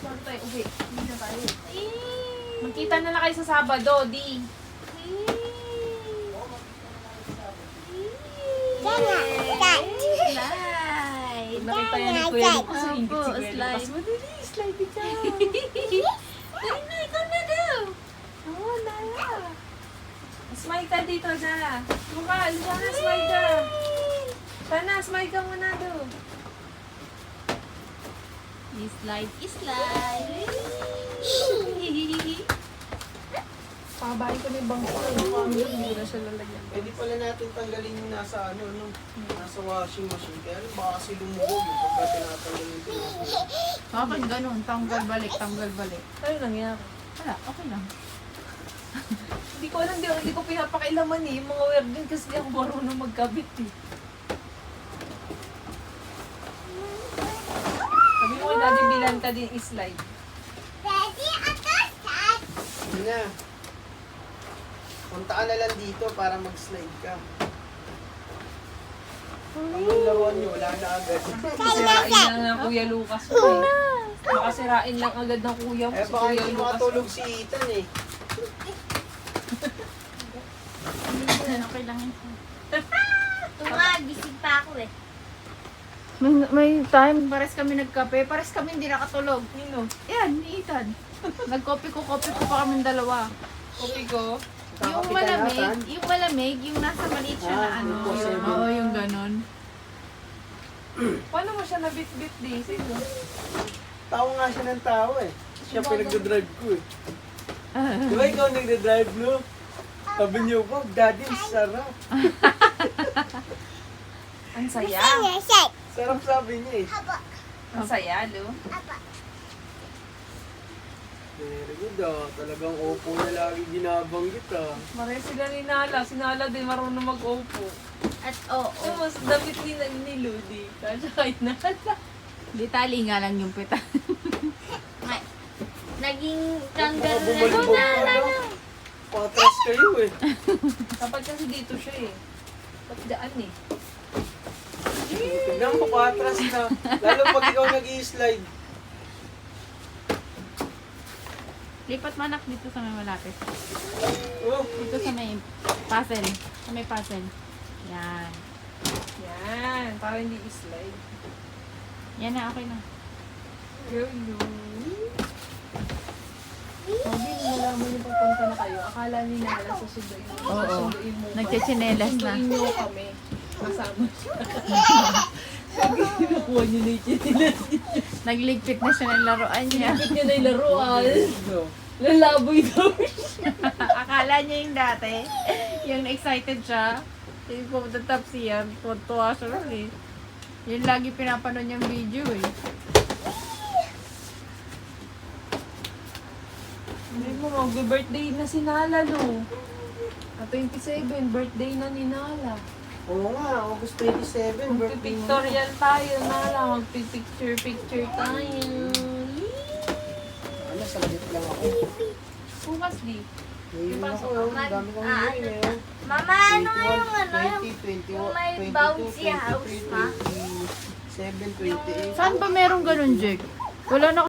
Bago tayo uwi. Hindi na tayo. Magkita na lang kayo sa Sabado, di. Slide. Nakita yan ni Kuya Lucas. Opo, slide. Madali, slide ka. Dali na, ikaw na daw. Oo, Nala. Smile ka dito, Nala. Mukha, sana smile ka. Sana, smile ka muna doon. Slide, slide. Pabahay ko na yung bangko. Hindi na siya lalagyan. Pwede pala natin tanggalin yung nasa nasa washing machine. Kaya baka kasi lumubog yung pagka tinatanggalin ito. Bakit ganun? Tanggal balik, tanggal balik. Ano nangyari? Wala, okay lang. Hindi ko alam, hindi ko pinapakailaman eh. Yung mga weird din kasi di ako marunong magkabit eh. Sabi mo kay Daddy Bilan ka din slide. Hindi na. Punta ka na lang dito para mag-slide ka. Ang laruan nyo, wala na agad. Sirain lang ng Kuya Lucas mo eh. Baka sirain lang agad ng kuya mo. Eh Si baka Kuya hindi Lucas. makatulog si Ethan eh. Okay lang yun. Gising pa ako eh. May time. Pares kami nagkape, pares kami hindi nakatulog. Nino? Yan, ni Ethan. Nagkopi ko pa kami dalawa. Kopi ko. Yung malamig, yung nasa maliit siya na ano. Oo, yung ganon. Paano mo siya nabit-bit di? Sino? Tao nga siya ng tao eh. Siya pinagdadrive ko eh. Di ba ikaw nagdadrive no? Sabi niyo ko, Daddy, sarap. Ang saya. Sarap sabi niya eh. Ang saya, Lu. Very good ah. Talagang opo na lagi ginabanggit ah. Mare sila ni Nala. Si Nala din marunong mag-opo. At oo. Tapos damit ni Ludi. Kasi kay Nala. Di tali nga lang yung pita. Naging tanggal na Bumulibog ka no? Patras kayo eh. Dapat kasi dito siya eh. Ba't daan eh? Tignan mo, patras na. Lalo pag ikaw nag-i-slide. Lipat manak dito sa may malapit. Oh, Dito sa may puzzle. Sa may puzzle. Yan. Yan. Para hindi i-slide. Yan na, okay na. Girl, Lu. Sabi, nalaman niyo papunta na kayo. Akala ni Nala susunduin mo. Oo. Susunduin mo. Nagchichinelas na. Susunduin niyo kami. Kasama siya. Sabi, nakuha niyo na yung chinilas niya. Nagligpit na siya ng laruan niya. Kapit niya na yung laruan. no. Lalaboy daw siya. Akala niya yung dati. Yung excited siya. Yung pumunta top siya. Tuwa siya rin eh. Yun lagi pinapanood niyang video eh. Hindi mo, mag-birthday na si Nala, no? 27, birthday na ni Nala. Oo nga, August 27, birthday mo. Magpipictorial tayo, Nala. Magpipicture tayo. Ano, saglit lang ako. Bukas, di. Ngayon ako, ang dami kong ngayon eh. Mama, ano nga yung ano? 20, 21, yung may 22, bouncy 23, house, ma? 27, 28. Saan ba merong ganun, Jake? Wala na